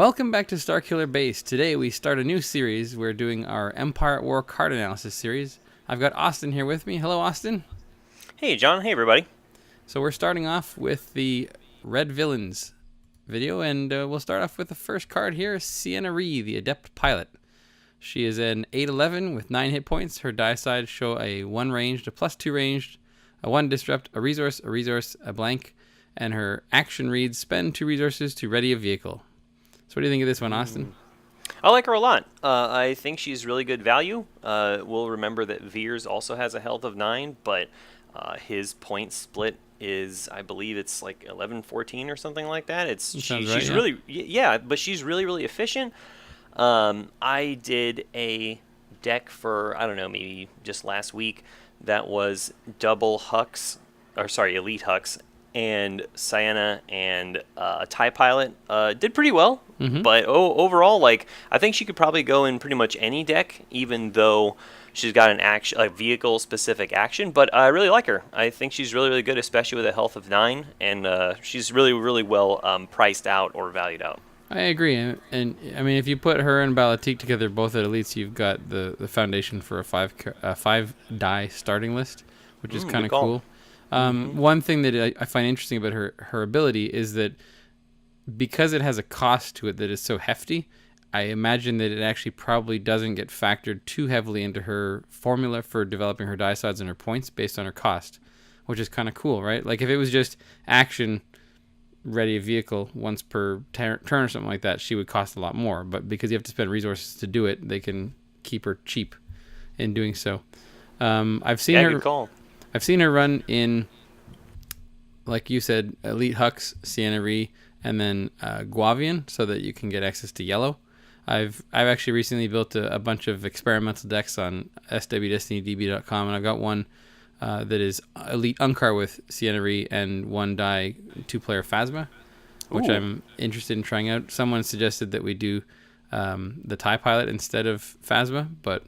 Welcome back to Starkiller Base. Today we start a new series. We're doing our Empire at War card analysis series. I've got Austin here with me. Hello, Austin. Hey, John. Hey, everybody. So we're starting off with the Red Villains video, and we'll start off with the first card here, Sienna, the Adept Pilot. She is an 8/11 with 9 hit points. Her die sides show a 1 ranged, a +2 ranged, a 1 disrupt, a resource, a blank, and her action reads, spend 2 resources to ready a vehicle. So what do you think of this one, Austin? I like her a lot. I think she's really good value. We'll remember that Veers also has a health of 9, but his point split is, I believe it's like 11-14 or something like that. She's really but she's really efficient. I did a deck for, I don't know, maybe just last week that was double Hux, elite Hux, and Sienna and a TIE pilot. Did pretty well, but overall, I think she could probably go in pretty much any deck, even though she's got an action, vehicle-specific action. But I really like her. I think she's really good, especially with a health of 9, and she's really well priced out or valued out. I agree, and I mean, if you put her and Balatique together, both at elites, you've got the foundation for a 5 die starting list, which is kind of cool. One thing that I find interesting about her ability is that because it has a cost to it that is so hefty, I imagine that it actually probably doesn't get factored too heavily into her formula for developing her die sides and her points based on her cost, which is kind of cool, right? Like if it was just action, ready a vehicle once per turn or something like that, she would cost a lot more. But because you have to spend resources to do it, they can keep her cheap in doing so. I've seen her. Good call. I've seen her run in, like you said, Elite Hux, Sienna, and then Guavian, so that you can get access to yellow. I've actually recently built a bunch of experimental decks on swdestinydb.com, and I've got one that is Elite Unkar with Sienna and 1 die 2-player Phasma, which I'm interested in trying out. Someone suggested that we do the TIE pilot instead of Phasma, but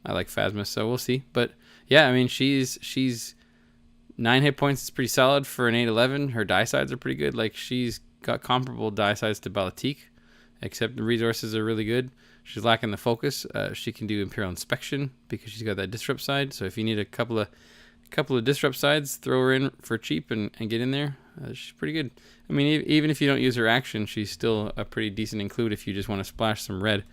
I like Phasma, so we'll see. But yeah, I mean, she's 9 hit points is pretty solid for an 8/11. Her die sides are pretty good. Like, she's got comparable die sides to Balatique, except the resources are really good. She's lacking the focus. She can do Imperial Inspection because she's got that disrupt side. So if you need a couple of disrupt sides, throw her in for cheap and get in there. She's pretty good. I mean, even if you don't use her action, she's still a pretty decent include if you just want to splash some red.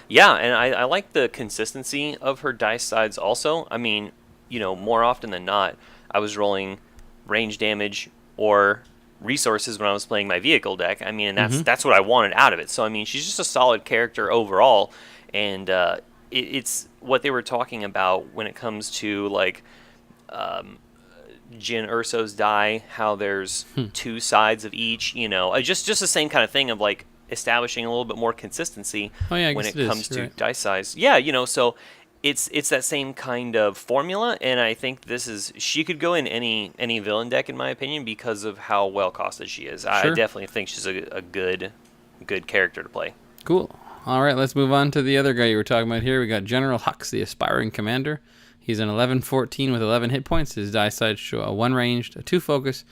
Yeah, and I like the consistency of her dice sides also. I mean, more often than not, I was rolling range damage or resources when I was playing my vehicle deck. I mean, and that's what I wanted out of it. So, I mean, she's just a solid character overall, and it's what they were talking about when it comes to, Jyn Erso's die, how there's 2 sides of each, just the same kind of thing of, establishing a little bit more consistency when it comes to dice size. Yeah, so it's that same kind of formula, and I think she could go in any villain deck in my opinion because of how well costed she is. Sure. I definitely think she's a good character to play. Cool. All right, let's move on to the other guy you were talking about here. We got General Hux, the Aspiring Commander. He's an 11/14 with 11 hit points. His die sides show a 1 ranged, a 2 focus,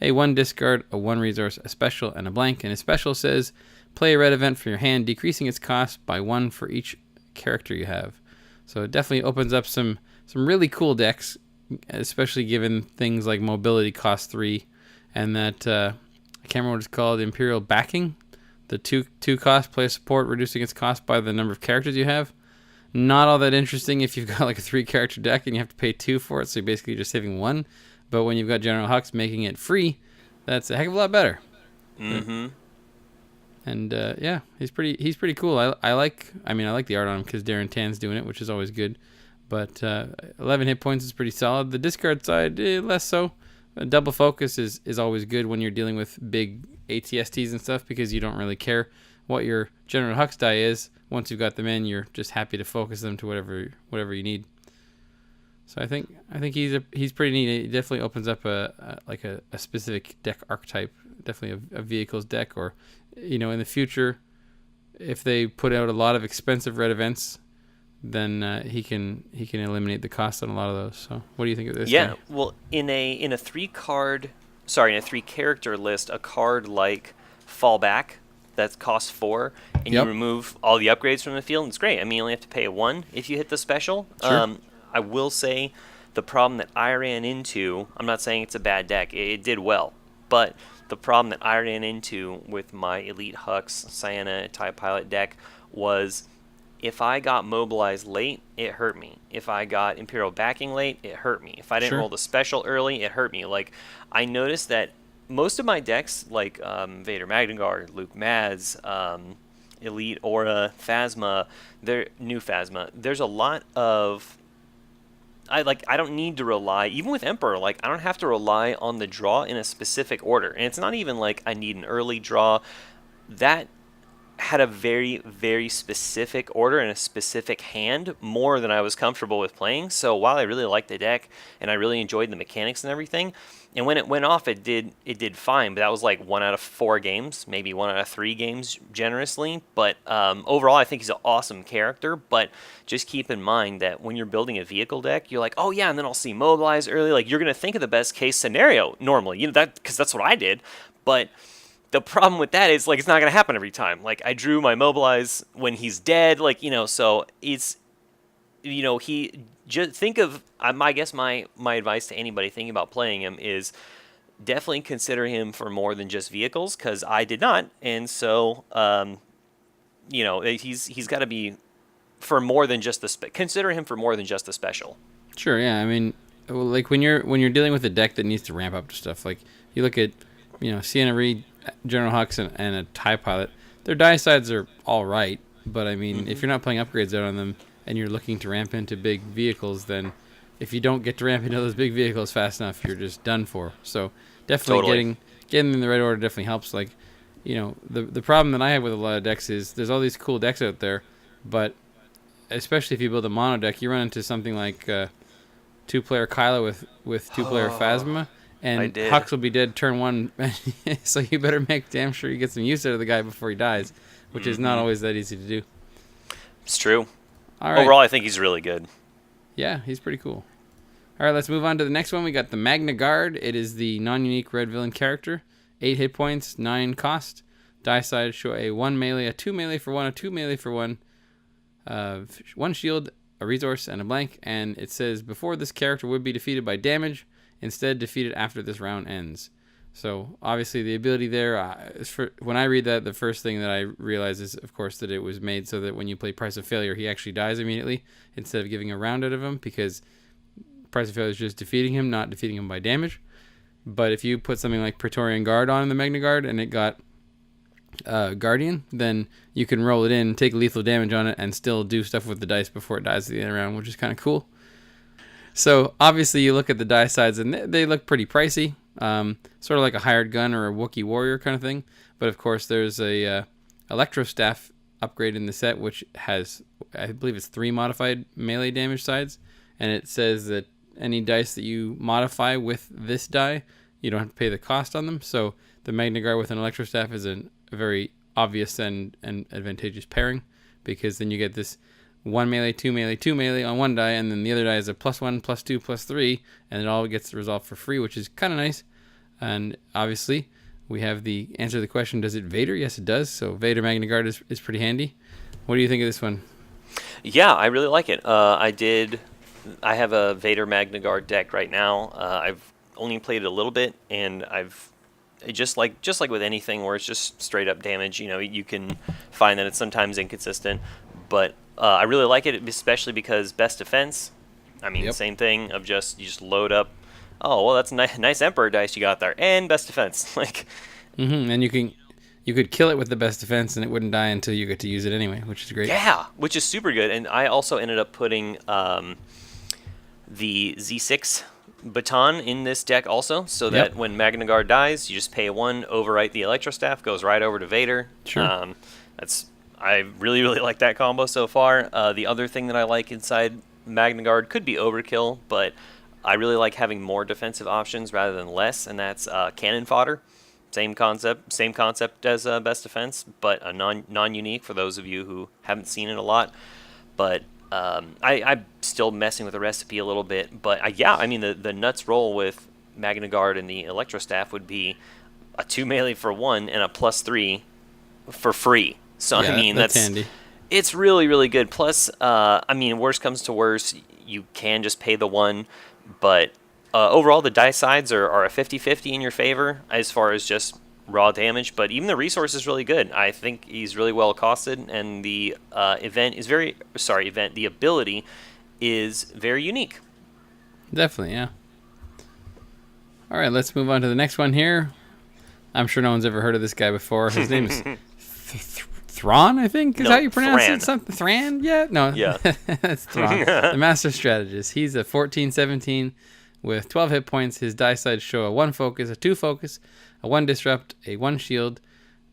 a 1 discard, a 1 resource, a special, and a blank. And his special says, play a red event from your hand, decreasing its cost by 1 for each character you have. So it definitely opens up some really cool decks, especially given things like mobility cost 3, and that I can't remember what it's called, Imperial Backing. The 2 cost, play a support, reducing its cost by the number of characters you have. Not all that interesting if you've got a 3-character deck and you have to pay 2 for it, so basically you're just saving 1. But when you've got General Hux making it free, that's a heck of a lot better. And yeah, he's pretty cool. I like the art on him because Darren Tan's doing it, which is always good. But 11 hit points is pretty solid. The discard side, less so. A double focus is always good when you're dealing with big ATSTs and stuff because you don't really care what your General Hux die is. Once you've got them in, you're just happy to focus them to whatever you need. So I think he's pretty neat. It definitely opens up a specific deck archetype, definitely a vehicles deck, or in the future, if they put out a lot of expensive red events, then he can eliminate the cost on a lot of those. So what do you think of this? Yeah, well, in a 3-character list, a card like Fallback that costs 4, and Yep. you remove all the upgrades from the field, it's great. I mean, you only have to pay 1 if you hit the special. Sure. I will say the problem that I ran into, I'm not saying it's a bad deck, it did well, but the problem that I ran into with my Elite Hux, Sienna, TIE Pilot deck was if I got mobilized late, it hurt me. If I got Imperial Backing late, it hurt me. If I didn't Sure. roll the special early, it hurt me. Like, I noticed that most of my decks, like Vader Magna Guard, Luke Mads, Elite Aura, Phasma, new Phasma, there's a lot of I don't need to rely, even with Emperor, like I don't have to rely on the draw in a specific order. And it's not even like I need an early draw. That had a very, very specific order and a specific hand more than I was comfortable with playing. So while I really liked the deck and I really enjoyed the mechanics and everything, and when it went off, it did fine. But that was like 1 out of 4 games, maybe 1 out of 3 games generously. But overall, I think he's an awesome character. But just keep in mind that when you're building a vehicle deck, you're like, oh yeah, and then I'll see mobilize early. Like you're gonna think of the best case scenario normally, that because that's what I did. But the problem with that is like it's not gonna happen every time. Like I drew my mobilize when he's dead. Like so it's he just think of I guess my advice to anybody thinking about playing him is definitely consider him for more than just vehicles, because I did not, and so he's got to be for more than just consider him for more than just the special. Sure. Yeah. I mean, like when you're dealing with a deck that needs to ramp up to stuff, like you look at Sienna Reed, General Hux, and a TIE Pilot, their die sides are all right, but I mean, if you're not playing upgrades out on them and you're looking to ramp into big vehicles, then if you don't get to ramp into those big vehicles fast enough, you're just done for. So definitely Totally. getting in the right order definitely helps. Like, the problem that I have with a lot of decks is there's all these cool decks out there, but especially if you build a mono deck, you run into something like 2-player Kylo with 2-player Phasma, and Hux will be dead turn 1, so you better make damn sure you get some use out of the guy before he dies, which is not always that easy to do. It's true. All right. Overall, I think he's really good. Yeah, he's pretty cool. All right, let's move on to the next one. We got the Magna Guard. It is the non-unique red villain character. 8 hit points, 9 cost. Die side show a 1 melee, a 2 melee for 1, a 2 melee for 1, 1 shield, a resource, and a blank. And it says before this character would be defeated by damage, instead defeated after this round ends. So obviously the ability there, when I read that, the first thing that I realize is, of course, that it was made so that when you play Price of Failure, he actually dies immediately instead of giving a round out of him, because Price of Failure is just defeating him, not defeating him by damage. But if you put something like Praetorian Guard on the Magna Guard and it got Guardian, then you can roll it in, take lethal damage on it, and still do stuff with the dice before it dies at the end of the round, which is kind of cool. So obviously you look at the die sides and they look pretty pricey. Sort of like a hired gun or a Wookiee warrior kind of thing. But of course there's a Electro Staff upgrade in the set, which has, I believe it's 3 modified melee damage sides. And it says that any dice that you modify with this die, you don't have to pay the cost on them. So the Magna Guard with an Electro Staff is a very obvious and advantageous pairing, because then you get this 1 melee, 2 melee, 2 melee on one die, and then the other die is a +1, +2, +3, and it all gets resolved for free, which is kind of nice. And obviously, we have the answer to the question, does it Vader? Yes, it does. So Vader Magna Guard is pretty handy. What do you think of this one? Yeah, I really like it. I have a Vader Magna Guard deck right now. I've only played it a little bit, and just like with anything where it's just straight up damage, you can find that it's sometimes inconsistent, but I really like it, especially because best defense. I mean, Same thing of you just load up. Oh well, that's nice Emperor dice you got there, and best defense. And you could kill it with the best defense, and it wouldn't die until you get to use it anyway, which is great. Yeah, which is super good. And I also ended up putting the Z6 baton in this deck also, so that when Magna Guard dies, you just pay 1, overwrite the Electro Staff, goes right over to Vader. Sure. I really, really like that combo so far. The other thing that I like inside Magna Guard could be overkill, but I really like having more defensive options rather than less, and that's cannon fodder. Same concept as best defense, but a non-unique for those of you who haven't seen it a lot. But I'm still messing with the recipe a little bit, but I mean the nuts roll with Magna Guard and the Electro Staff would be a 2 melee for 1 and a +3 for free. So I Yeah, mean, that's handy. it's really, really good. Plus, I mean, worst comes to worst, you can just pay the one, but overall, the die sides are a 50-50 in your favor as far as just raw damage. But even the resource is really good. I think he's really well costed, and the the ability is very unique. Definitely, yeah. All right, let's move on to the next one here. I'm sure no one's ever heard of this guy before. His name is Thrawn, I think, is how you pronounce it. Something Thran? Yeah, no, yeah, that's Thrawn, the Master Strategist. He's a 14-17 with 12 hit points. His die sides show a 1 focus, a 2 focus, a 1 disrupt, a 1 shield,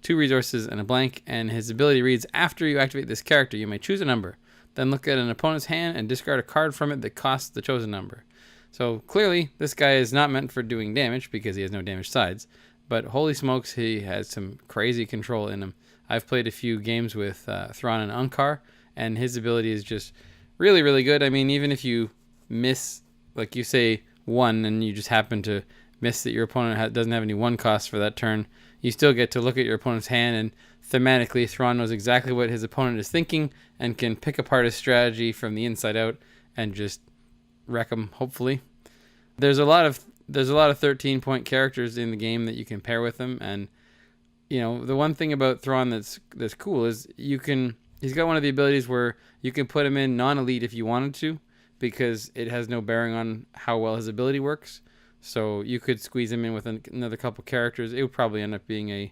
2 resources, and a blank. And his ability reads: after you activate this character, you may choose a number, then look at an opponent's hand and discard a card from it that costs the chosen number. So clearly, this guy is not meant for doing damage because he has no damage sides. But holy smokes, he has some crazy control in him. I've played a few games with Thrawn and Unkar, and his ability is just really, really good. I mean, even if you miss, like you say, 1, and you just happen to miss that your opponent doesn't have any 1 cost for that turn, you still get to look at your opponent's hand, and thematically, Thrawn knows exactly what his opponent is thinking and can pick apart his strategy from the inside out and just wreck him, hopefully. There's a lot of 13-point characters in the game that you can pair with him, and you know, the one thing about Thrawn that's cool is he's got one of the abilities where you can put him in non-elite if you wanted to, because it has no bearing on how well his ability works. So you could squeeze him in with another couple characters. It would probably end up being it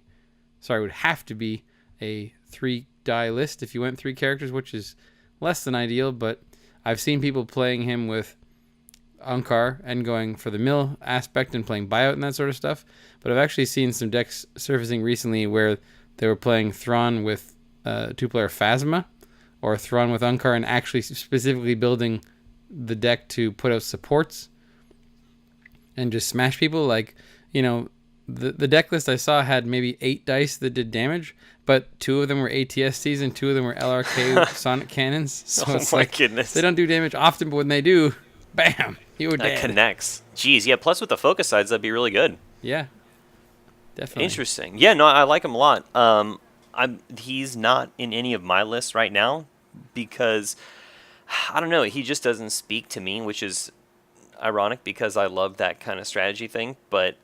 would have to be a 3-die list if you went 3 characters, which is less than ideal, but I've seen people playing him with Unkar and going for the mill aspect and playing buyout and that sort of stuff. But I've actually seen some decks surfacing recently where they were playing Thrawn with 2-player Phasma or Thrawn with Unkar, and actually specifically building the deck to put out supports and just smash people. Like, you know, the deck list I saw had maybe 8 dice that did damage, but 2 of them were ATSTs and 2 of them were LRK Sonic Cannons. So it's like, goodness, they don't do damage often, but when they do, bam, you were dead. That connects. Jeez, yeah, plus with the focus sides, that'd be really good. Yeah, definitely. Interesting. Yeah, no, I like him a lot. He's not in any of my lists right now because, I don't know, he just doesn't speak to me, which is ironic because I love that kind of strategy thing, but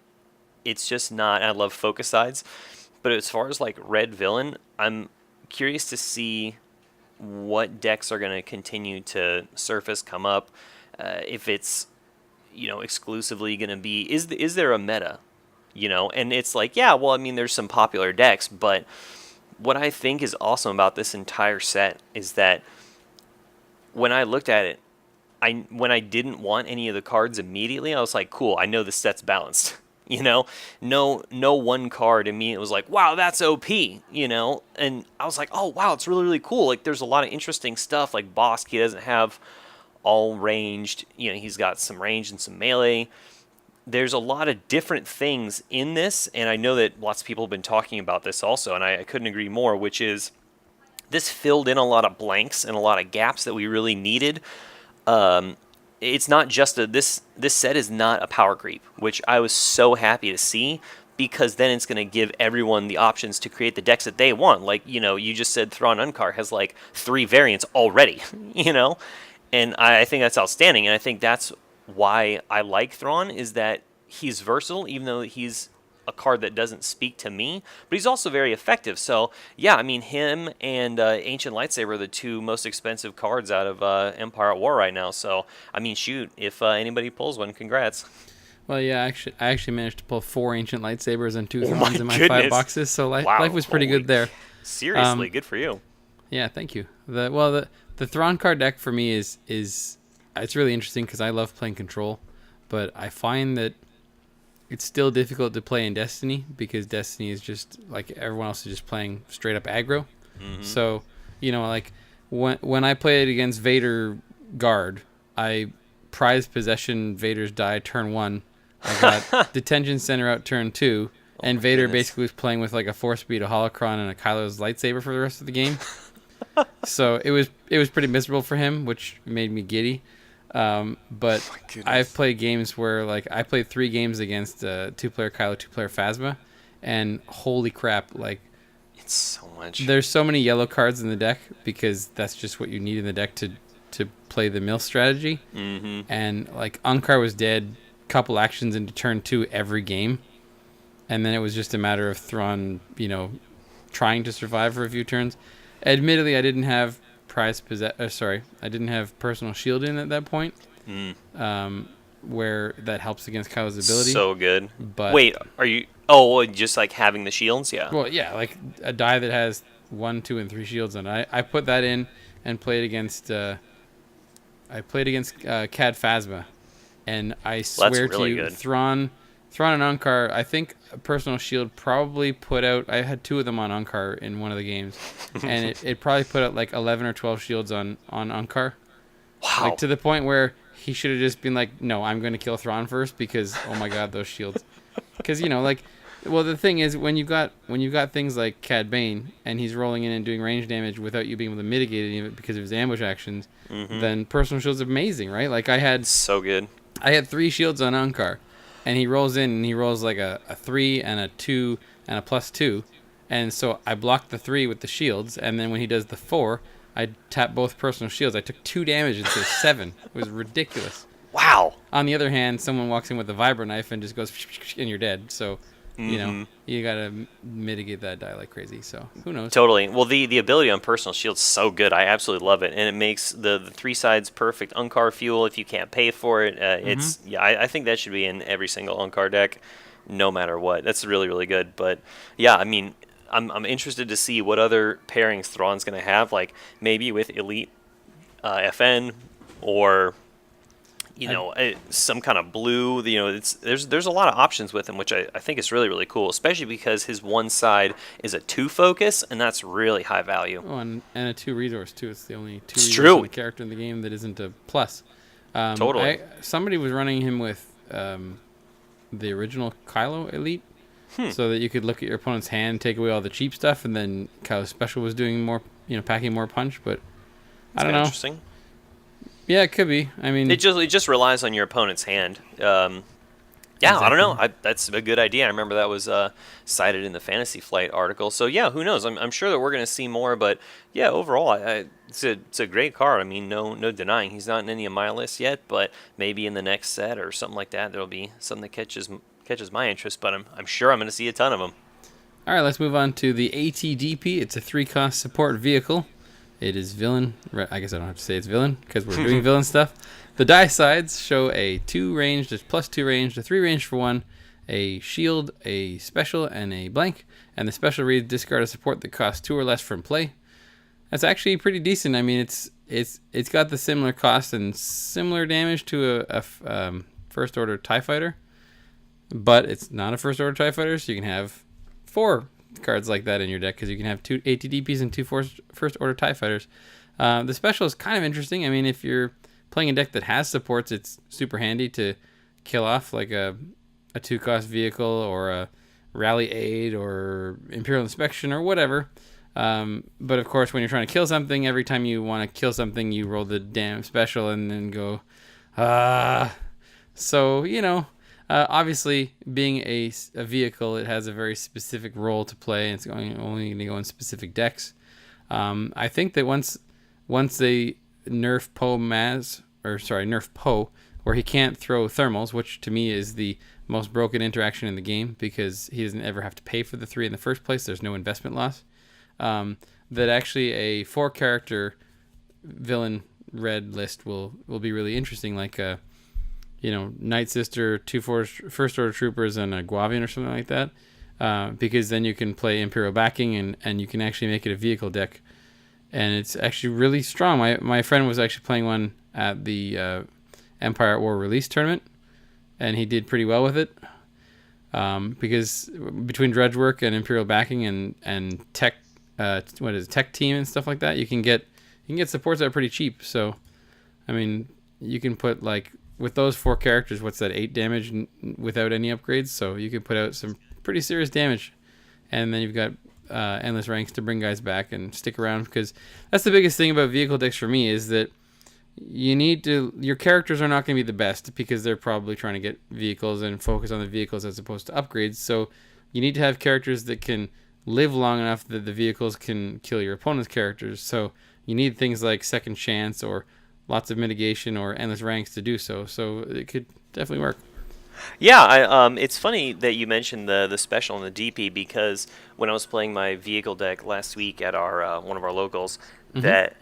it's just not. I love focus sides. But as far as like red villain, I'm curious to see what decks are going to continue to surface, come up. If it's, you know, exclusively going to be, is there a meta, you know? And it's like, yeah, well, I mean, there's some popular decks, but what I think is awesome about this entire set is that when I looked at it, when I didn't want any of the cards immediately, I was like, cool, I know this set's balanced. You know, no one card immediately was like, wow, that's OP, you know? And I was like, oh, wow, it's really, really cool. Like, there's a lot of interesting stuff. Like, Bosk, he doesn't have all ranged. You know, he's got some range and some melee. There's a lot of different things in this, and I know that lots of people have been talking about this also, and I couldn't agree more, which is this filled in a lot of blanks and a lot of gaps that we really needed. It's not just this set is not a power creep, which I was so happy to see, because then it's going to give everyone the options to create the decks that they want. Like, you know, you just said Thrawn Unkar has like 3 variants already, you know? And I think that's outstanding, and I think that's why I like Thrawn, is that he's versatile, even though he's a card that doesn't speak to me, but he's also very effective. So, yeah, I mean, him and Ancient Lightsaber are the 2 most expensive cards out of Empire at War right now. So, I mean, shoot, if anybody pulls one, congrats. Well, yeah, I actually managed to pull 4 Ancient Lightsabers and 2 Thrawns in my 5 boxes, so life was pretty good there. Seriously, good for you. Yeah, thank you. The Thrawn card deck for me is it's really interesting because I love playing control, but I find that it's still difficult to play in Destiny because Destiny is just like everyone else is just playing straight up aggro. Mm-hmm. So, you know, like when I played against Vader Guard, I prized possession Vader's die turn 1. I got Detention Center out turn 2, and Vader basically was playing with like a Force Speed, a Holocron, and a Kylo's lightsaber for the rest of the game. So it was pretty miserable for him, which made me giddy. But I've played games where, like, I played 3 games against 2-player Kylo, 2-player Phasma, and holy crap, like, It's so much. There's so many yellow cards in the deck because that's just what you need in the deck to play the mill strategy. Mm-hmm. And like Unkar was dead, couple actions into turn 2 every game, and then it was just a matter of Thrawn, trying to survive for a few turns. Admittedly, I didn't have I didn't have personal shield in at that point. Where that helps against Kylo's ability. So good. But wait, are you? Oh, just like having the shields, yeah. Well, yeah, like a die that has 1, 2, and 3 shields on it. I put that in and played against. Cad Phasma, and I swear really to you, good. Thrawn and Unkar. I think a personal shield probably put out. I had 2 of them on Unkar in one of the games, and it probably put out like 11 or 12 shields on Unkar. Wow. Like to the point where he should have just been like, no, I'm going to kill Thrawn first because, oh my god, those shields. Because, well, the thing is, when you got things like Cad Bane, and he's rolling in and doing range damage without you being able to mitigate any of it because of his ambush actions, then personal shields are amazing, right? Like so good. I had 3 shields on Unkar, and he rolls in and he rolls like a 3 and a 2 and a +2, and so I blocked the 3 with the shields, and then when he does the 4, I tapped both personal shields. I took 2 damage instead of 7. It was ridiculous. Wow. On the other hand, someone walks in with a vibro knife and just goes, and you're dead. So, you gotta mitigate that die like crazy. So who knows? Totally. Well, the ability on personal shield's so good. I absolutely love it, and it makes the 3 sides perfect Unkar fuel if you can't pay for it. I think that should be in every single Unkar deck, no matter what. That's really, really good. But yeah, I mean, I'm interested to see what other pairings Thrawn's going to have, like maybe with Elite FN or some kind of blue. There's a lot of options with him, which I think is really, really cool, especially because his one side is a 2 focus, and that's really high value. Oh, and a 2 resource too. It's the only 2 resource true. in the character in the game that isn't a plus. Totally. Somebody was running him with the original Kylo Elite. So that you could look at your opponent's hand, take away all the cheap stuff, and then Kylo's special was doing more, packing more punch. But I don't know. Interesting. Yeah, it could be. I mean, it just relies on your opponent's hand. Exactly. I don't know. That's a good idea. I remember that was cited in the Fantasy Flight article. So yeah, who knows? I'm sure that we're going to see more. But yeah, overall, it's a great card. I mean, no denying he's not in any of my lists yet. But maybe in the next set or something like that, there'll be something that catches my interest. But I'm sure I'm going to see a ton of them. All right, let's move on to the ATDP. It's a 3-cost support vehicle. It is villain. I guess I don't have to say it's villain because we're doing villain stuff. The die sides show a 2 ranged, a +2 ranged, a 3 ranged for 1, a shield, a special, and a blank. And the special reads discard a support that costs 2 or less from play. That's actually pretty decent. I mean, it's got the similar cost and similar damage to a first order TIE fighter, but it's not a first order TIE fighter, so you can have 4 cards like that in your deck because you can have 2 ATDPs and 2 first order TIE fighters. The special is kind of interesting. I mean, if you're playing a deck that has supports, it's super handy to kill off like a 2-cost vehicle or a rally aid or Imperial inspection or whatever. But of course, when you're trying to kill something, every time you want to kill something, you roll the damn special and then go, So, obviously, being a vehicle, it has a very specific role to play, and it's only going to go in specific decks. I think that once they nerf nerf Poe, where he can't throw thermals, which to me is the most broken interaction in the game because he doesn't ever have to pay for the 3 in the first place. There's no investment loss. That actually a 4-character villain red list will be really interesting, like Night Sister, 2 first order troopers, and a Guavian or something like that, because then you can play Imperial Backing and you can actually make it a vehicle deck, and it's actually really strong. My friend was actually playing one at the Empire at War release tournament, and he did pretty well with it, because between dredge work and Imperial Backing and tech, tech team and stuff like that, you can get supports that are pretty cheap. So, I mean, you can put like, with those 4 characters, what's that, 8 damage without any upgrades? So you can put out some pretty serious damage. And then you've got endless ranks to bring guys back and stick around, because that's the biggest thing about vehicle decks for me, is that your characters are not going to be the best because they're probably trying to get vehicles and focus on the vehicles as opposed to upgrades. So you need to have characters that can live long enough that the vehicles can kill your opponent's characters. So you need things like second chance or lots of mitigation or endless ranks to do so. So it could definitely work. Yeah, it's funny that you mentioned the special and the DP because when I was playing my vehicle deck last week at our one of our locals, that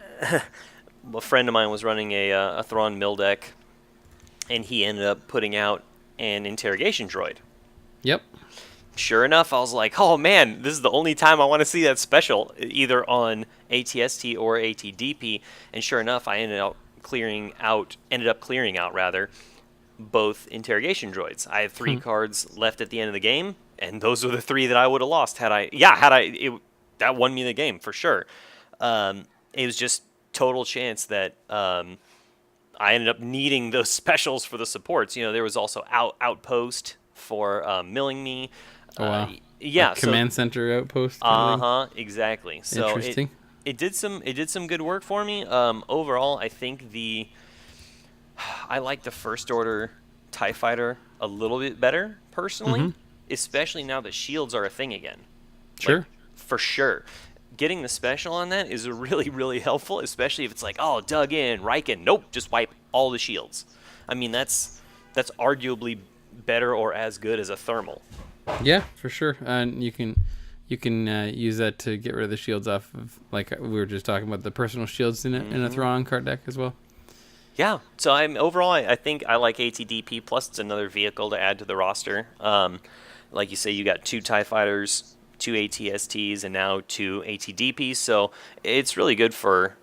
a friend of mine was running a Thrawn mill deck, and he ended up putting out an interrogation droid. Yep. Sure enough, I was like, oh man, this is the only time I want to see that special, either on ATST or ATDP. And sure enough, I ended up clearing out both interrogation droids. I had 3 cards left at the end of the game, and those were the 3 that I would have lost that won me the game for sure. It was just total chance that I ended up needing those specials for the supports. There was also outpost for milling me. Oh, wow. Yeah, command center outpost. Exactly. So interesting. It did some good work for me. Overall, I think I like the First Order TIE Fighter a little bit better personally, especially now that shields are a thing again. Sure. For sure. Getting the special on that is really, really helpful, especially if it's like, oh, dug in, Riken, nope, just wipe all the shields. I mean, that's arguably better or as good as a thermal. Yeah, for sure. And you can use that to get rid of the shields off of, like we were just talking about, the personal shields in a Thrawn card deck as well. Yeah, so overall, I think I like ATDP, plus it's another vehicle to add to the roster. Like you say, you got 2 TIE Fighters, 2 ATSTs, and now 2 ATDPs, so it's really good for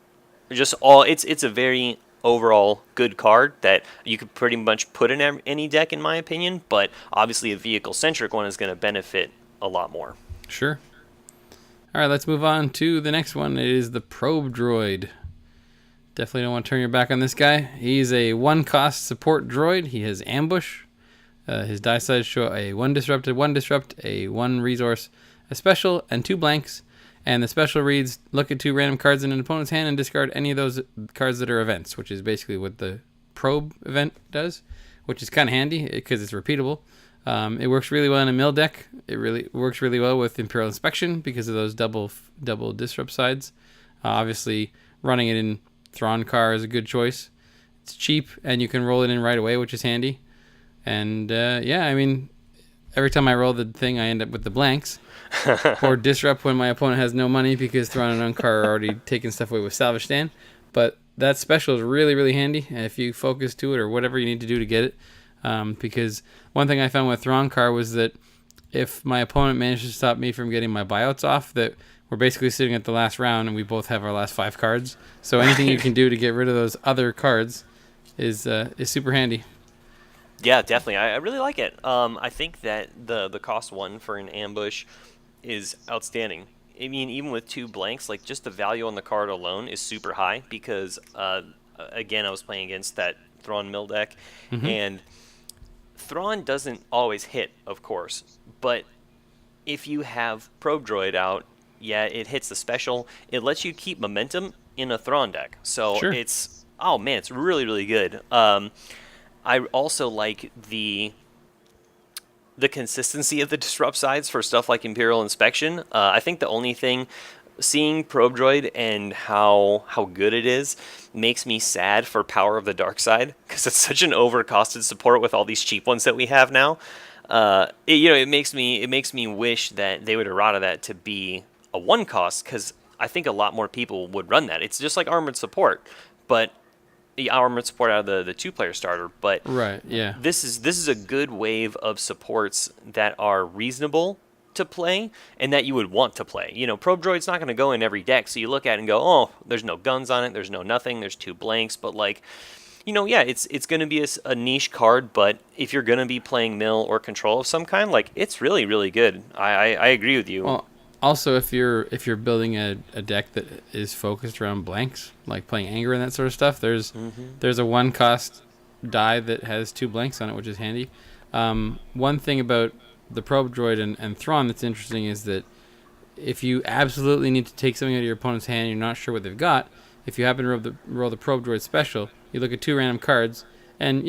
just all. It's a very overall good card that you could pretty much put in any deck, in my opinion, but obviously a vehicle-centric one is going to benefit a lot more. Sure. All right, let's move on to the next one. It is the Probe Droid. Definitely don't want to turn your back on this guy. He's a 1-cost support droid. He has ambush. His die size show a 1 disrupted, 1 disrupt, a 1 resource, a special, and 2 blanks. And the special reads, look at 2 random cards in an opponent's hand and discard any of those cards that are events, which is basically what the probe event does, which is kind of handy because it's repeatable. It works really well in a mill deck. It really works really well with Imperial Inspection because of those double disrupt sides. Obviously, running it in Thrawn car is a good choice. It's cheap, and you can roll it in right away, which is handy. And, I mean, every time I roll the thing, I end up with the blanks. Or disrupt when my opponent has no money because Thrawn and Unkar are already taking stuff away with Salvage Stand. But that special is really, really handy if you focus to it or whatever you need to do to get it. Because one thing I found with Thrawn car was that if my opponent managed to stop me from getting my buyouts off, that we're basically sitting at the last round and we both have our last 5 cards. So anything you can do to get rid of those other cards is super handy. Yeah, definitely. I really like it. I think that the cost 1 for an ambush is outstanding. I mean, even with 2 blanks, like just the value on the card alone is super high because, again, I was playing against that Thrawn mill deck, and Thrawn doesn't always hit, of course, but if you have Probe Droid out, yeah, it hits the special. It lets you keep momentum in a Thrawn deck, so it's really, really good. I also like the consistency of the disrupt sides for stuff like Imperial Inspection. I think the only thing, seeing Probe Droid and how good it is, makes me sad for Power of the Dark Side, because it's such an overcosted support with all these cheap ones that we have now. It makes me wish that they would errata that to be a 1 cost, because I think a lot more people would run that. It's just like armored support, but the armored support out of the 2-player starter, but right, yeah. This is a good wave of supports that are reasonable to play and that you would want to play. Probe Droid's not going to go in every deck, so you look at it and go, oh, there's no guns on it, there's no nothing, there's 2 blanks, but it's going to be a niche card, but if you're going to be playing mill or control of some kind, it's really, really good. I agree with you. Well, also, if you're building a deck that is focused around blanks, like playing anger and that sort of stuff, there's a 1-cost die that has 2 blanks on it, which is handy. One thing about the Probe Droid and Thrawn that's interesting is that if you absolutely need to take something out of your opponent's hand and you're not sure what they've got, if you happen to roll the Probe Droid special, you look at 2 random cards, and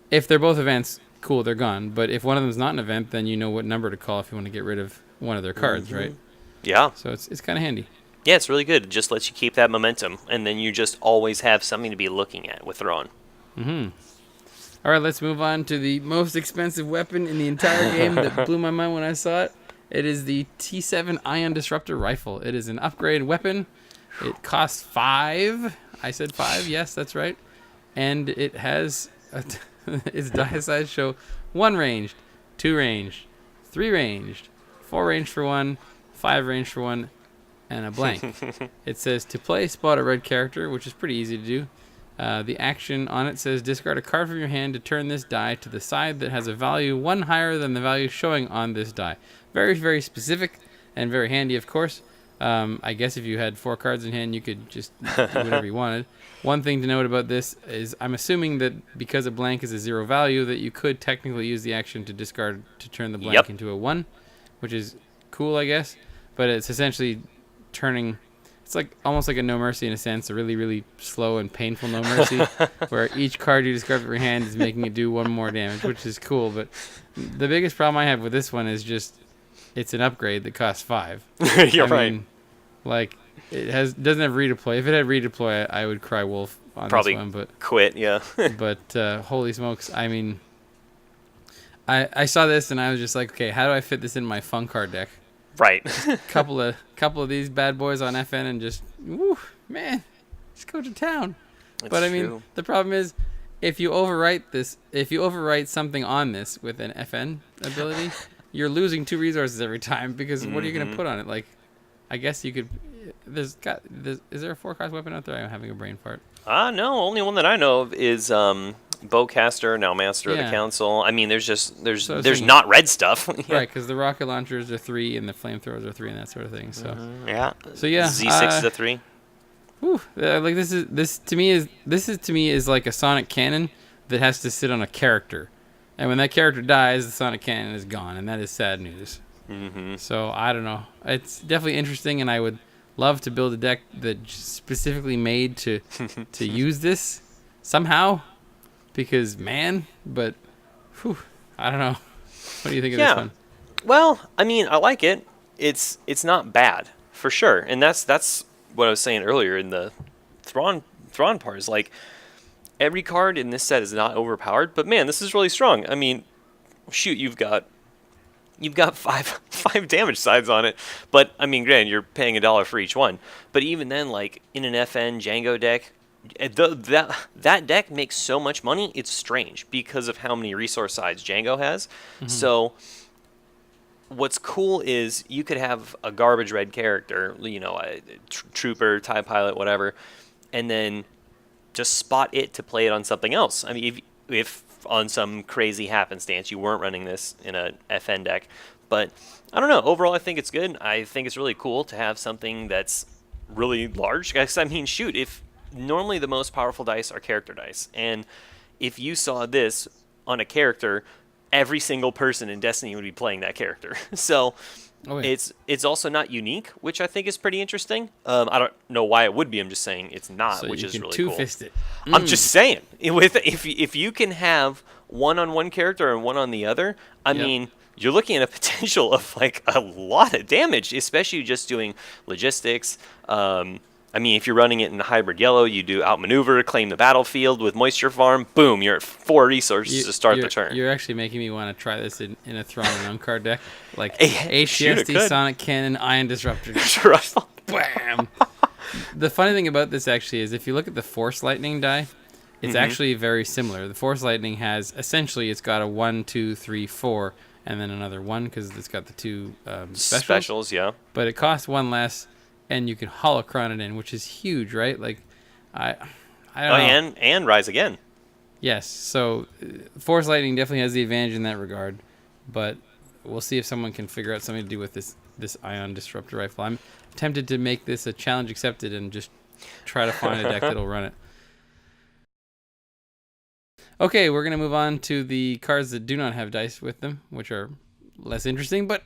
if they're both events, cool, they're gone. But if one of them's not an event, then you know what number to call if you want to get rid of one of their cards, right? Yeah. So it's kind of handy. Yeah, it's really good. It just lets you keep that momentum, and then you just always have something to be looking at with Thrawn. All right, let's move on to the most expensive weapon in the entire game that blew my mind when I saw it. It is the T7 Ion Disruptor rifle. It is an upgrade weapon. It costs 5. I said 5. Yes, that's right. And it has its die size show 1 ranged, 2 ranged, 3 ranged, 4 ranged for 1, 5 ranged for 1, and a blank. It says to play, spot a red character, which is pretty easy to do. The action on it says discard a card from your hand to turn this die to the side that has a value 1 higher than the value showing on this die. Very, very specific and very handy, of course. I guess if you had 4 cards in hand, you could just do whatever you wanted. One thing to note about this is I'm assuming that because a blank is a 0 value, that you could technically use the action to discard to turn the blank into a 1, which is cool, I guess. But it's essentially turning... It's like almost like a No Mercy in a sense, a really, really slow and painful No Mercy, where each card you discard from your hand is making it do 1 more damage, which is cool. But the biggest problem I have with this one is just it's an upgrade that costs 5. You're right. Mean, like it doesn't have redeploy. If it had redeploy, I would cry wolf on Probably this one. But quit, yeah. but holy smokes! I mean, I saw this and I was just like, okay, how do I fit this in my fun card deck? Right. couple of these bad boys on FN and just, woo, man, just go to town. But I mean, true. the problem is, if you overwrite something on this with an FN ability, you're losing 2 resources every time because what are you going to put on it? Like, I guess you could. Is there a 4-cost weapon out there? I'm having a brain fart. No, only one that I know of is Bowcaster, now Master of the Council. I mean, there's not red stuff. Right, because the rocket launchers are 3 and the flamethrowers are 3 and that sort of thing. So yeah. So yeah, Z6 is a 3. Whew, like this to me is like a sonic cannon that has to sit on a character, and when that character dies, the sonic cannon is gone, and that is sad news. So I don't know. It's definitely interesting, and I would love to build a deck that's specifically made to use this somehow, because man, but whew, I don't know. What do you think of this one? Well, I mean, I like it. It's not bad for sure, and that's what I was saying earlier in the Thrawn part is like every card in this set is not overpowered, but man, this is really strong. I mean, shoot, you've got 5 damage sides on it, but I mean, granted, you're paying $1 for each one. But even then, like in an FN Django deck, that deck makes so much money. It's strange because of how many resource sides Django has. So what's cool is you could have a garbage red character, a trooper, TIE pilot, whatever, and then just spot it to play it on something else. I mean, if on some crazy happenstance you weren't running this in a FN deck. But I don't know. Overall, I think it's good. I think it's really cool to have something that's really large. I mean, shoot, if normally the most powerful dice are character dice, and if you saw this on a character, every single person in Destiny would be playing that character. So it's also not unique, which I think is pretty interesting. I don't know why it would be. I'm just saying it's not, So which you is can really cool. two-fist it. I'm just saying, if you can have one on one character and one on the other, I mean, you're looking at a potential of like a lot of damage, especially just doing logistics. I mean, if you're running it in hybrid yellow, you do outmaneuver, claim the battlefield with moisture farm. Boom, you're at 4 resources to start the turn. You're actually making me want to try this in a Thrawn and Uncard deck, like HCSD, Sonic Cannon, Ion Disruptor. Bam. The funny thing about this actually is if you look at the Force Lightning die, it's actually very similar. The Force Lightning has essentially it's got a 1, 2, 3, 4, and then another 1 because it's got the 2 specials. Yeah. But it costs 1 less. And you can holocron it in, which is huge, right? Like, I don't know. And Rise Again. Yes. So, Force Lightning definitely has the advantage in that regard. But we'll see if someone can figure out something to do with this Ion Disruptor rifle. I'm tempted to make this a challenge accepted and just try to find a deck that'll run it. Okay, we're going to move on to the cards that do not have dice with them, which are less interesting, but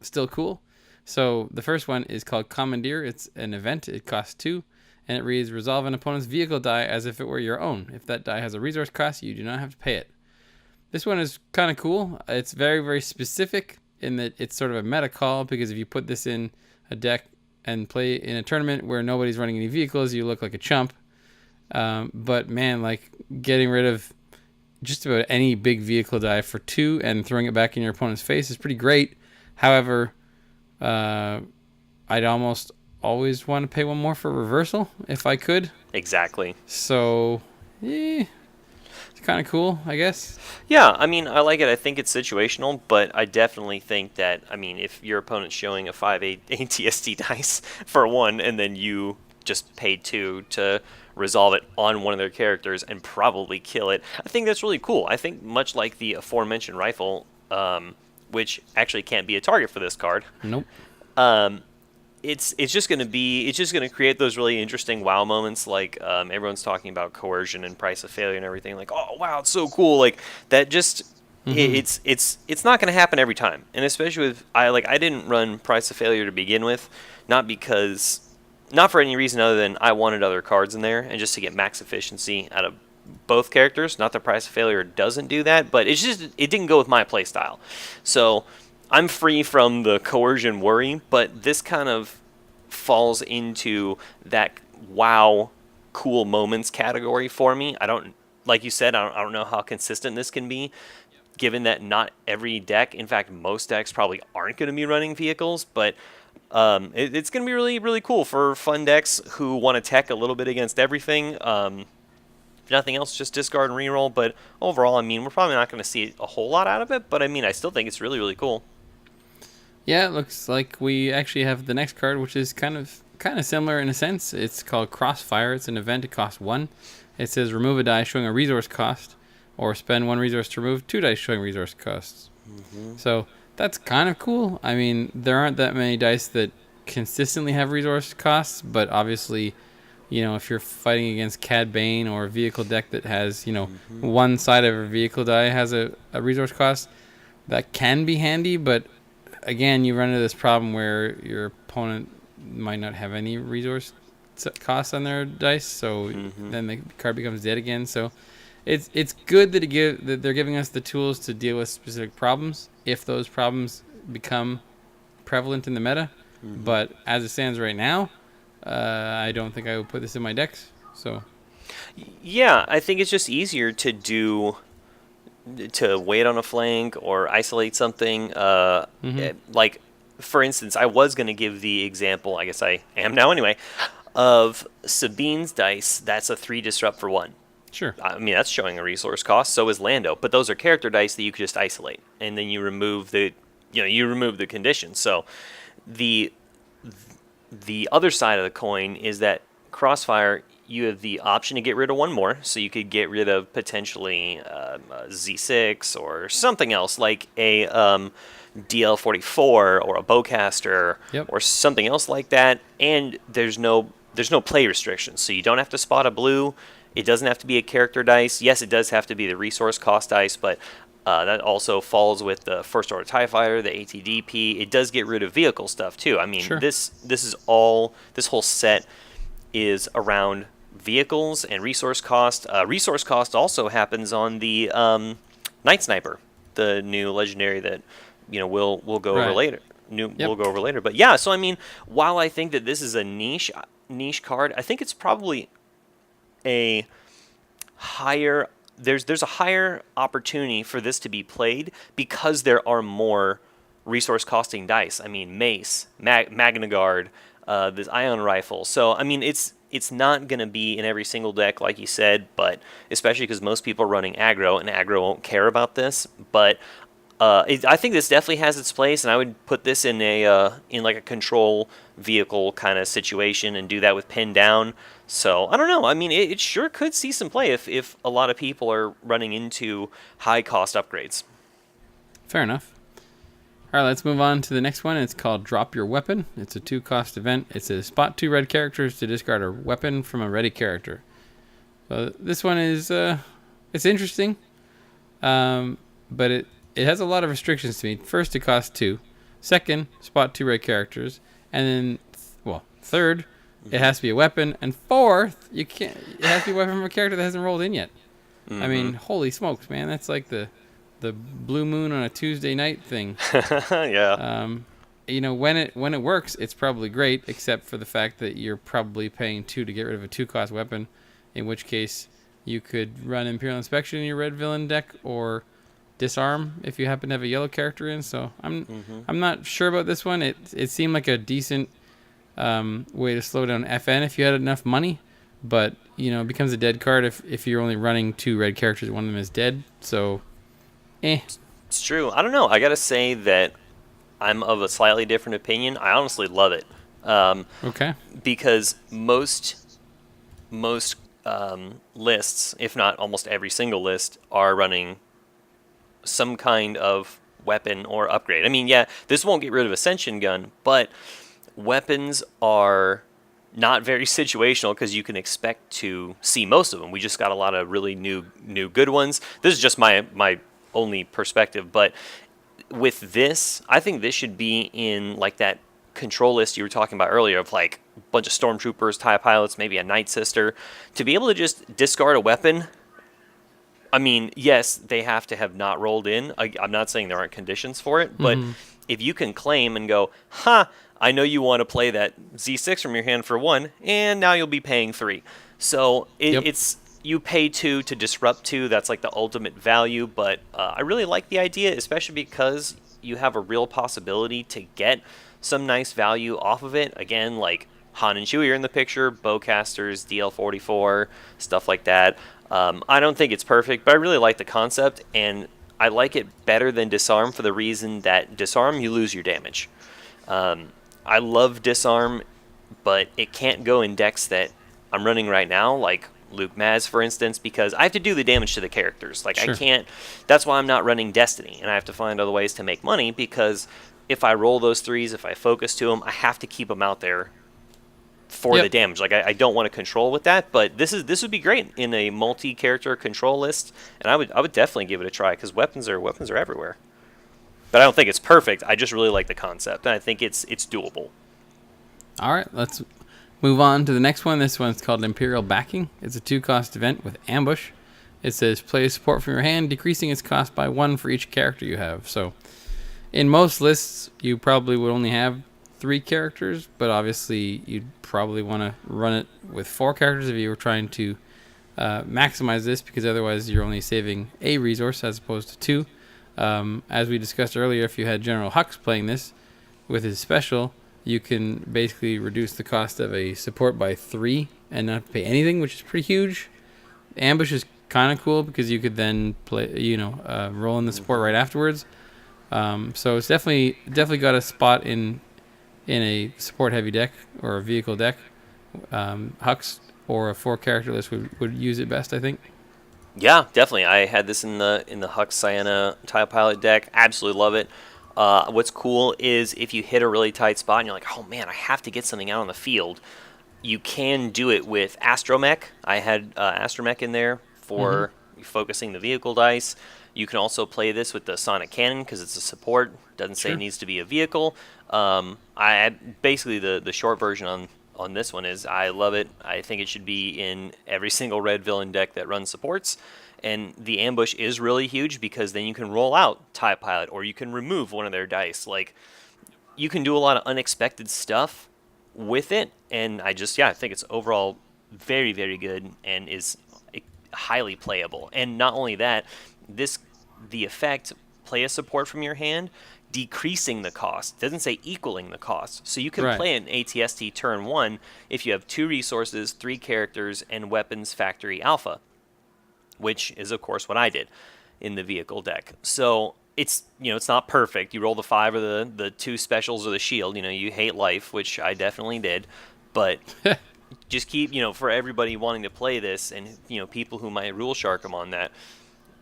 still cool. So the first one is called Commandeer. It's an event. It costs 2, and it reads, resolve an opponent's vehicle die as if it were your own. If that die has a resource cost, you do not have to pay it. This one is kind of cool. It's very, very specific in that it's sort of a meta call, because if you put this in a deck and play in a tournament where nobody's running any vehicles, you look like a chump. But man, like getting rid of just about any big vehicle die for 2 and throwing it back in your opponent's face is pretty great. However, I'd almost always want to pay 1 more for reversal if I could. Exactly. So, it's kind of cool, I guess. Yeah, I mean, I like it. I think it's situational, but I definitely think that, I mean, if your opponent's showing a 5 ATSD dice for 1 and then you just paid 2 to resolve it on one of their characters and probably kill it, I think that's really cool. I think much like the aforementioned rifle, which actually can't be a target for this card. Nope. It's just going to create those really interesting wow moments, like everyone's talking about coercion and price of failure and everything, like, oh wow, it's so cool, like that. Just it's not going to happen every time, and especially with I didn't run price of failure to begin with, not for any reason other than I wanted other cards in there and just to get max efficiency out of both characters. Not that price of failure doesn't do that, but it didn't go with my play style. So I'm free from the coercion worry, but this kind of falls into that wow cool moments category for me. Like you said, I don't know how consistent this can be, given that not every deck, in fact most decks probably aren't going to be running vehicles, but it's going to be really, really cool for fun decks who want to tech a little bit against everything. If nothing else, just discard and reroll, but overall, I mean, we're probably not going to see a whole lot out of it, but I mean, I still think it's really, really cool. Yeah, it looks like we actually have the next card, which is kind of similar in a sense. It's called Crossfire. It's an event. It costs 1. It says remove a die showing a resource cost, or spend 1 resource to remove 2 dice showing resource costs. So that's kind of cool. I mean, there aren't that many dice that consistently have resource costs, but obviously, you know, if you're fighting against Cad Bane or a vehicle deck that has, you know, one side of a vehicle die has a resource cost, that can be handy, but again, you run into this problem where your opponent might not have any resource costs on their dice, so then the card becomes dead again. So it's good that they're giving us the tools to deal with specific problems if those problems become prevalent in the meta. But as it stands right now, I don't think I would put this in my decks. So yeah, I think it's just easier to wait on a flank or isolate something. Like, for instance, I was going to give the example, I guess I am now anyway, of Sabine's dice. That's a 3 disrupt for 1. Sure. I mean, that's showing a resource cost. So is Lando, but those are character dice that you could just isolate, and then you remove the condition. So the other side of the coin is that Crossfire, you have the option to get rid of 1 more, so you could get rid of potentially a Z6 or something else like a DL44 or a Bowcaster or something else like that, and there's no play restrictions, so you don't have to spot a blue. It doesn't have to be a character dice. Yes, it does have to be the resource cost dice, but that also falls with the First Order TIE Fighter, the ATDP. It does get rid of vehicle stuff too. I mean, this whole set is around vehicles and resource cost. Resource cost also happens on the Night Sniper, the new legendary that we'll go over later. We'll go over later. But yeah, so I mean, while I think that this is a niche card, I think it's probably a higher. There's a higher opportunity for this to be played because there are more resource costing dice. I mean, Mace, Magna Guard, this Ion Rifle. So I mean, it's not going to be in every single deck, like you said, but especially because most people are running aggro, and aggro won't care about this. But I think this definitely has its place, and I would put this in like a control vehicle kind of situation and do that with pin down. So I don't know. I mean, it sure could see some play if a lot of people are running into high cost upgrades. Fair enough. All right, let's move on to the next one. It's called Drop Your Weapon. It's a 2-cost event. It says spot 2 red characters to discard a weapon from a ready character. So this one is it's interesting, but it has a lot of restrictions to me. First, it costs 2. Second, spot 2 red characters, and then third, it has to be a weapon, and fourth, it has to be a weapon from a character that hasn't rolled in yet. I mean, holy smokes, man! That's like the blue moon on a Tuesday night thing. Yeah. when it works, it's probably great, except for the fact that you're probably paying 2 to get rid of a 2-cost weapon, in which case you could run Imperial Inspection in your red villain deck, or disarm if you happen to have a yellow character in. So I'm not sure about this one. It seemed like a decent way to slow down FN if you had enough money, but it becomes a dead card if you're only running 2 red characters, one of them is dead. So It's true. I don't know. I gotta say that I'm of a slightly different opinion. I honestly love it. Okay. Because most lists, if not almost every single list, are running some kind of weapon or upgrade. I mean, yeah, this won't get rid of Ascension Gun, but weapons are not very situational because you can expect to see most of them. We just got a lot of really new good ones. This is just my only perspective, but with this, I think this should be in like that control list you were talking about earlier of like a bunch of stormtroopers, TIE pilots, maybe a Night Sister. To be able to just discard a weapon, I mean, yes, they have to have not rolled in. I'm not saying there aren't conditions for it, but if you can claim and go, I know you want to play that Z6 from your hand for 1, and now you'll be paying 3. So it's you pay 2 to disrupt 2. That's like the ultimate value, but I really like the idea, especially because you have a real possibility to get some nice value off of it. Again, like Han and Chewie are in the picture, bowcasters, DL-44, stuff like that. I don't think it's perfect, but I really like the concept, and I like it better than Disarm for the reason that Disarm, you lose your damage. I love Disarm, but it can't go in decks that I'm running right now, like Luke Maz, for instance, because I have to do the damage to the characters. Like, sure. I can't... That's why I'm not running Destiny, and I have to find other ways to make money, because if I roll those 3s, if I focus to them, I have to keep them out there for the damage. Like, I don't want to control with that, but this would be great in a multi-character control list, and I would definitely give it a try, because weapons are everywhere. But I don't think it's perfect. I just really like the concept, and I think it's doable. All right, let's move on to the next one. This one's called Imperial Backing. It's a 2-cost event with Ambush. It says play support from your hand, decreasing its cost by 1 for each character you have. So in most lists, you probably would only have 3 characters, but obviously you'd probably want to run it with 4 characters if you were trying to maximize this, because otherwise you're only saving a resource as opposed to 2. As we discussed earlier, if you had General Hux playing this with his special, you can basically reduce the cost of a support by 3 and not pay anything, which is pretty huge. Ambush is kind of cool because you could then play, roll in the support right afterwards. So it's definitely got a spot in a support heavy deck or a vehicle deck. Hux or a 4-character list would use it best, I think. Yeah, definitely. I had this in the Hux Sienna TIE Pilot deck. Absolutely love it. What's cool is if you hit a really tight spot and you're like, oh man, I have to get something out on the field, you can do it with Astromech. I had Astromech in there for focusing the vehicle dice. You can also play this with the Sonic Cannon because it's a support. Doesn't say it needs to be a vehicle. I basically the short version on this one is I love it. I think it should be in every single red villain deck that runs supports. And the ambush is really huge because then you can roll out TIE Pilot or you can remove one of their dice. Like, you can do a lot of unexpected stuff with it. And I think it's overall very, very good and is highly playable. And not only that, the effect, play a support from your hand, decreasing the cost. It doesn't say equaling the cost. So you can play an ATST turn 1 if you have 2 resources, 3 characters, and weapons factory alpha, which is, of course, what I did in the vehicle deck. So it's not perfect. You roll the 5 or the 2 specials or the shield. You hate life, which I definitely did. But just keep, for everybody wanting to play this and, people who might rule shark them on that,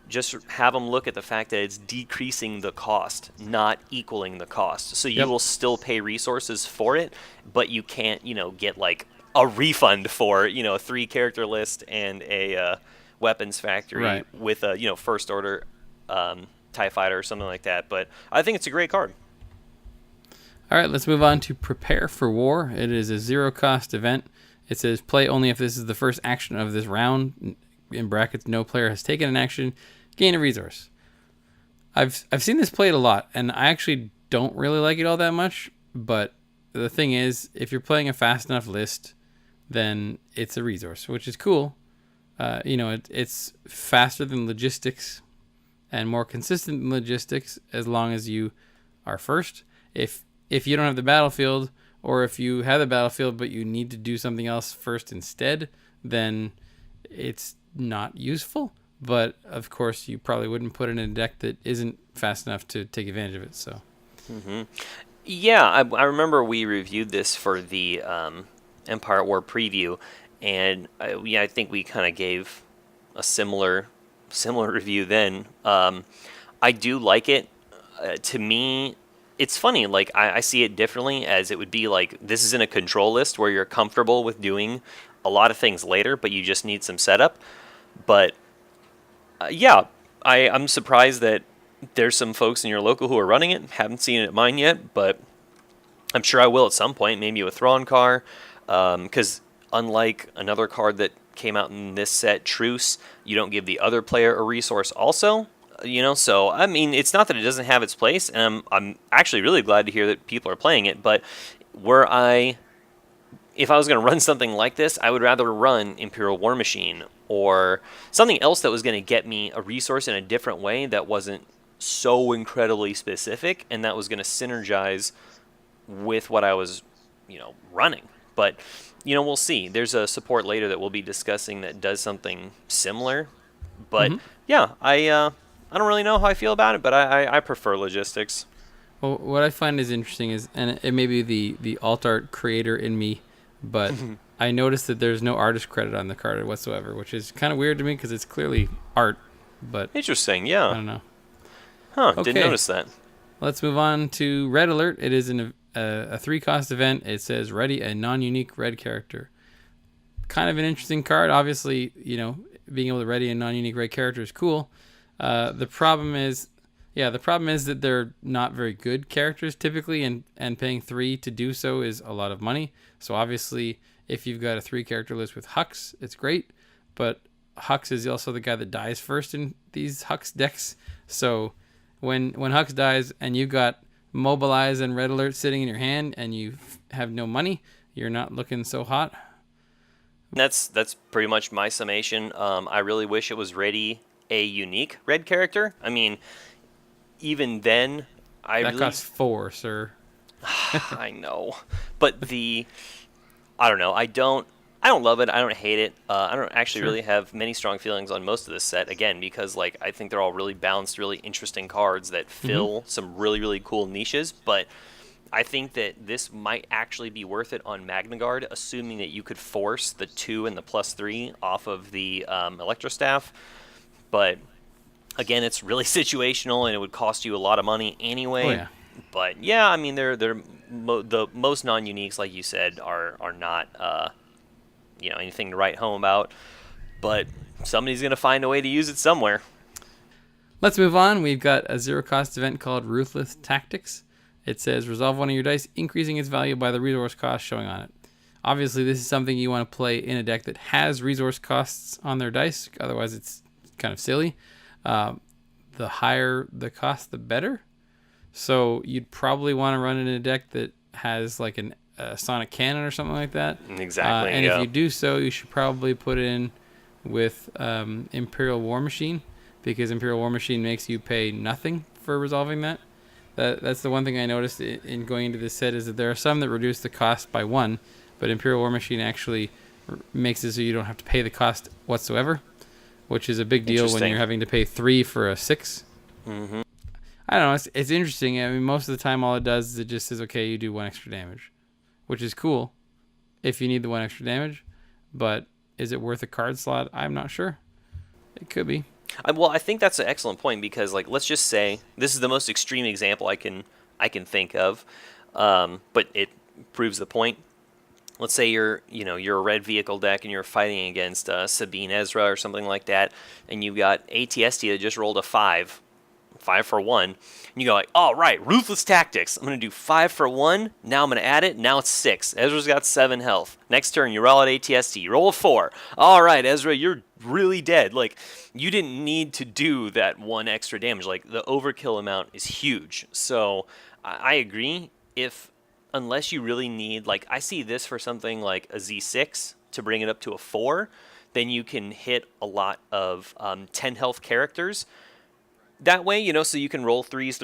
just have them look at the fact that it's decreasing the cost, not equaling the cost. So you will still pay resources for it, but you can't, get like a refund for, a 3-character list and a weapons factory with a, first order TIE fighter or something like that. But I think it's a great card. All right, let's move on to Prepare for War. It is a 0-cost event. It says play only if this is the first action of this round. In brackets, no player has taken an action. Gain a resource. I've seen this played a lot, and I actually don't really like it all that much. But the thing is, if you're playing a fast enough list, then it's a resource, which is cool. It's faster than logistics and more consistent than logistics as long as you are first. If you don't have the battlefield, or if you have the battlefield but you need to do something else first instead, then it's not useful. But of course, you probably wouldn't put it in a deck that isn't fast enough to take advantage of it. So, Yeah, I remember we reviewed this for the Empire at War preview, and I think we kind of gave a similar review then. I do like it. To me, it's funny. Like I see it differently, as it would be like this is in a control list where you're comfortable with doing a lot of things later, but you just need some setup. But I'm surprised that there's some folks in your local who are running it. Haven't seen it at mine yet, but I'm sure I will at some point, maybe with Thrawn Car, because unlike another card that came out in this set, Truce, you don't give the other player a resource also. So I mean, it's not that it doesn't have its place, and I'm actually really glad to hear that people are playing it. But if I was going to run something like this, I would rather run Imperial War Machine or something else that was going to get me a resource in a different way that wasn't so incredibly specific, and that was going to synergize with what I was, running. But, we'll see. There's a support later that we'll be discussing that does something similar. But, I don't really know how I feel about it, but I prefer logistics. Well, what I find is interesting is, and it may be the alt art creator in me, but I noticed that there's no artist credit on the card whatsoever, which is kind of weird to me because it's clearly art. But interesting, yeah. I don't know. Huh, okay. Didn't notice that. Let's move on to Red Alert. It is a 3-cost event. It says ready a non-unique red character. Kind of an interesting card. Obviously, being able to ready a non-unique red character is cool. The problem is that they're not very good characters typically, and paying 3 to do so is a lot of money. So obviously, if you've got a 3-character list with Hux, it's great, but Hux is also the guy that dies first in these Hux decks. So when Hux dies and you've got Mobilize and Red Alert sitting in your hand and you have no money, you're not looking so hot. That's pretty much my summation. I really wish it was ready a unique red character. I mean, even then, that costs 4, sir. I know, but I don't know. I don't love it. I don't hate it. I don't actually really have many strong feelings on most of this set. Again, because I think they're all really balanced, really interesting cards that fill some really, really cool niches. But I think that this might actually be worth it on Magna Guard, assuming that you could force the 2 and the +3 off of the Electrostaff. But again, it's really situational, and it would cost you a lot of money anyway. Oh, yeah. But yeah, I mean, the most non-uniques, like you said, are not anything to write home about. But somebody's gonna find a way to use it somewhere. Let's move on. We've got a 0-cost event called Ruthless Tactics. It says resolve one of your dice, increasing its value by the resource cost showing on it. Obviously, this is something you want to play in a deck that has resource costs on their dice. Otherwise, it's kind of silly. The higher the cost, the better. So you'd probably want to run it in a deck that has like a sonic cannon or something like that. Exactly. And if you do so, you should probably put it in with Imperial War Machine, because Imperial War Machine makes you pay nothing for resolving that. That's the one thing I noticed in going into this set, is that there are some that reduce the cost by 1, but Imperial War Machine actually makes it so you don't have to pay the cost whatsoever, which is a big deal when you're having to pay 3 for a 6. Mm-hmm. I don't know. It's interesting. I mean, most of the time, all it does is it just says, okay, you do 1 extra damage, which is cool if you need the 1 extra damage. But is it worth a card slot? I'm not sure. It could be. Well, I think that's an excellent point, because let's just say this is the most extreme example I can think of, but it proves the point. Let's say you're a red vehicle deck and you're fighting against Sabine Ezra or something like that, and you've got ATST that just rolled a 5 for 1, and you go like, all right, Ruthless Tactics, I'm going to do 5 for 1, now I'm going to add it, now it's 6. Ezra's got 7 health. Next turn, you roll at ATST, you roll a 4. All right, Ezra, you're really dead. You didn't need to do that 1 extra damage. The overkill amount is huge. So I agree. If unless you really need, like, I see this for something like a Z6 to bring it up to a 4, then you can hit a lot of 10 health characters. That way, so you can roll threes,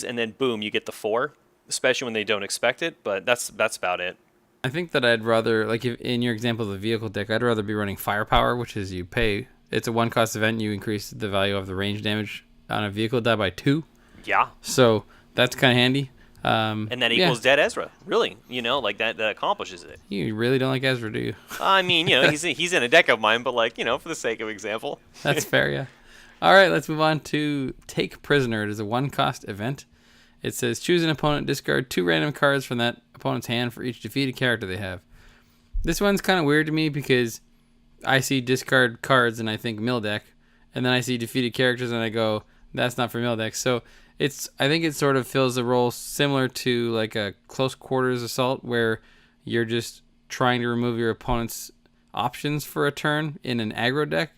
and then boom, you get the 4, especially when they don't expect it, but that's about it. I think that I'd rather, like if in your example of the vehicle deck, I'd rather be running Firepower, which is you pay, it's a 1-cost event, you increase the value of the range damage on a vehicle die by 2. Yeah. So that's kind of handy. And that equals Dead Ezra, really. Like that accomplishes it. You really don't like Ezra, do you? I mean, he's in a deck of mine, but like, for the sake of example. That's fair, yeah. All right, let's move on to Take Prisoner. It is a 1-cost event. It says choose an opponent, discard 2 random cards from that opponent's hand for each defeated character they have. This one's kind of weird to me because I see discard cards and I think mill deck, and then I see defeated characters and I go, that's not for mill deck. So I think it sort of fills a role similar to like a close quarters assault where you're just trying to remove your opponent's options for a turn in an aggro deck.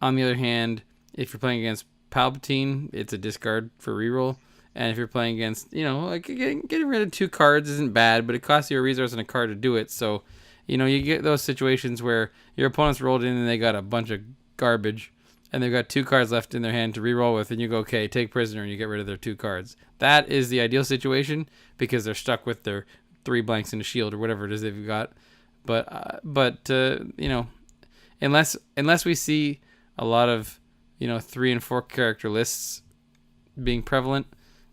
On the other hand, if you're playing against Palpatine, it's a discard for reroll. And if you're playing against, like getting rid of 2 cards isn't bad, but it costs you a resource and a card to do it. So, you get those situations where your opponent's rolled in and they got a bunch of garbage and they've got 2 cards left in their hand to reroll with, and you go, okay, take prisoner, and you get rid of their 2 cards. That is the ideal situation because they're stuck with their 3 blanks and a shield or whatever it is they've got. But unless we see a lot of 3 and 4 character lists being prevalent,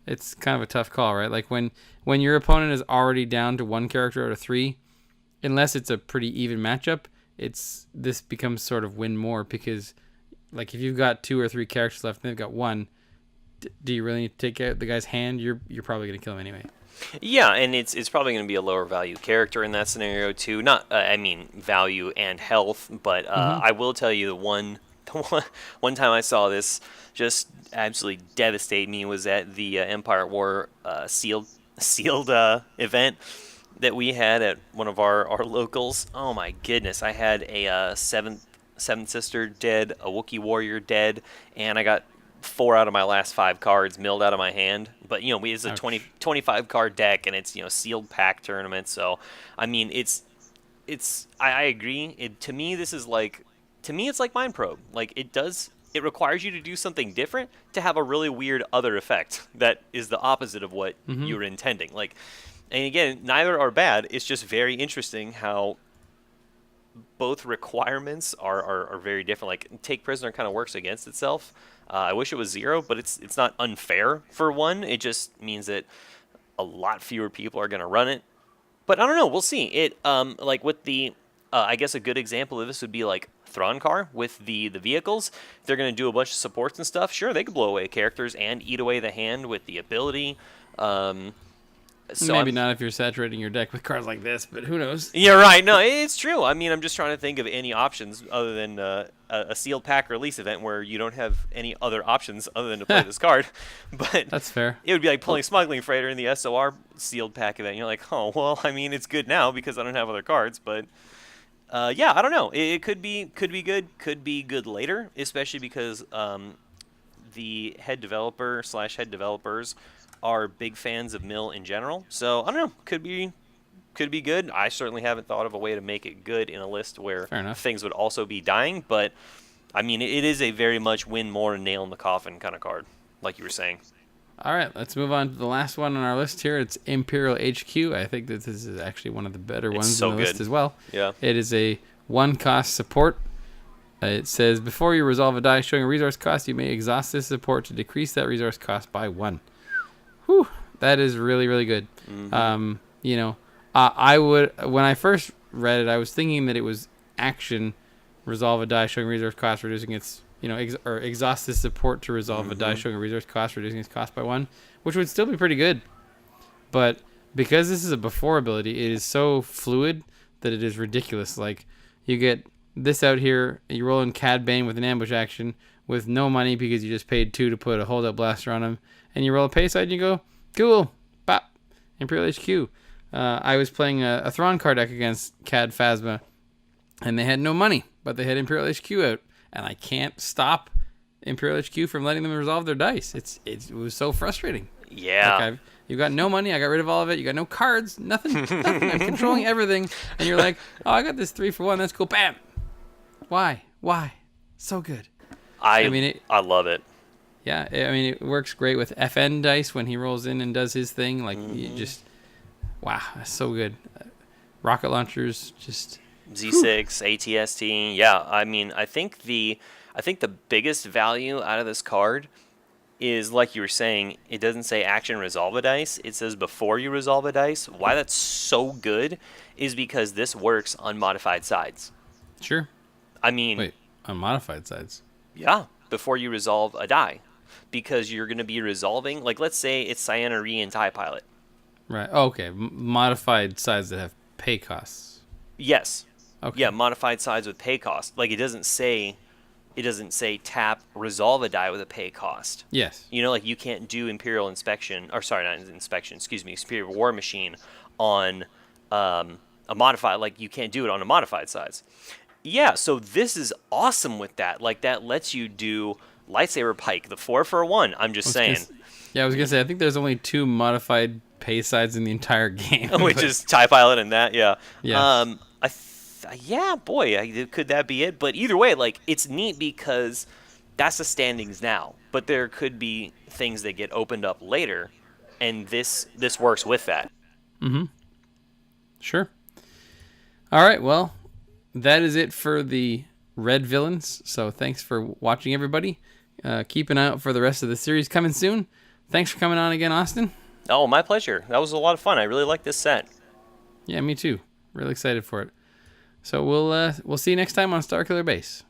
it's kind of a tough call, right? Like when your opponent is already down to 1 character out of 3, unless it's a pretty even matchup, this becomes sort of win more because, like, if you've got 2 or 3 characters left and they've got 1, do you really need to take out the guy's hand? You're probably going to kill him anyway. Yeah, and it's probably going to be a lower value character in that scenario too. Not, value and health, but I will tell you the one time I saw this just absolutely devastate me was at the Empire War sealed event that we had at one of our locals. Oh my goodness, I had a seventh sister dead, a Wookiee warrior dead, and I got 4 out of my last 5 cards milled out of my hand. But it's a 25 card deck, and it's sealed pack tournament. So I mean, I agree. To me, it's like Mind Probe. Like it requires you to do something different to have a really weird other effect that is the opposite of what you were intending. Like, and again, neither are bad. It's just very interesting how both requirements are very different. Like, Take Prisoner kind of works against itself. I wish it was 0, but it's not unfair for 1. It just means that a lot fewer people are going to run it. But I don't know. We'll see. It like with the I guess a good example of this would be like Thrawncar with the vehicles. If they're going to do a bunch of supports and stuff, sure, they could blow away characters and eat away the hand with the ability. So maybe not if you're saturating your deck with cards like this, but who knows? Yeah, right. No, it's true. I mean, I'm just trying to think of any options other than a sealed pack release event where you don't have any other options other than to play this card. But that's fair. It would be like pulling Smuggling Freighter in the SOR sealed pack event. You're like, oh, well, I mean, it's good now because I don't have other cards. But yeah, I don't know. It could be good. Could be good later, especially because the head developers are big fans of mill in general. So I don't know. Could be good. I certainly haven't thought of a way to make it good in a list where things would also be dying. But I mean, it is a very much win more and nail in the coffin kind of card, like you were saying. All right, let's move on to the last one on our list here. It's Imperial HQ. I think that this is actually one of the better ones on the list as well. Yeah. It is a 1-cost support. It says, before you resolve a die showing a resource cost, you may exhaust this support to decrease that resource cost by 1. Whew, that is really, really good. Mm-hmm. I would, when I first read it, I was thinking that it was action, resolve a die showing resource cost, reducing its, or exhaust this support to resolve a die showing a resource cost, reducing its cost by 1, which would still be pretty good. But because this is a before ability, it is so fluid that it is ridiculous. Like, you get this out here, you roll in Cad Bane with an ambush action with no money because you just paid 2 to put a holdout blaster on him, and you roll a pay side and you go, cool, bop, Imperial HQ. I was playing a Thrawn card deck against Cad Phasma, and they had no money, but they had Imperial HQ out, and I can't stop Imperial HQ from letting them resolve their dice. It was so frustrating. Yeah. You got no money. I got rid of all of it. You got no cards. Nothing. Nothing. I'm controlling everything. And you're like, oh, I got this 3-for-1. That's cool. Bam. Why? So good. I love it. Yeah. I mean, it works great with FN dice when he rolls in and does his thing. Like, you just, wow, that's so good. Rocket launchers, just Z6, ATST. Yeah. I mean, I think the biggest value out of this card is, like you were saying, it doesn't say action resolve a dice. It says before you resolve a dice. Why that's so good is because this works on modified sides. Sure. I mean... Wait, on modified sides? Yeah, before you resolve a die. Because you're going to be resolving... Like, let's say it's Sienna and TIE Pilot. Right. Oh, okay. Modified sides that have pay costs. Yes. Okay. Yeah, modified sides with pay cost. Like, it doesn't say tap resolve a die with a pay cost. Yes. You know, like you can't do Imperial Inspection, or sorry, not Inspection, excuse me, Imperial War Machine on a modified, like you can't do it on a modified size. Yeah, so this is awesome with that. Like that lets you do lightsaber pike, the 4-for-1. I'm just saying. I was gonna say I think there's only 2 modified pay sides in the entire game, which is TIE Pilot and that. Yeah. Yeah. Yeah, boy, could that be it? But either way, like, it's neat because that's the standings now. But there could be things that get opened up later, and this works with that. Mm-hmm. Sure. All right, well, that is it for the red villains. So thanks for watching, everybody. Keep an eye out for the rest of the series coming soon. Thanks for coming on again, Austin. Oh, my pleasure. That was a lot of fun. I really like this set. Yeah, me too. Really excited for it. So we'll see you next time on Starkiller Base.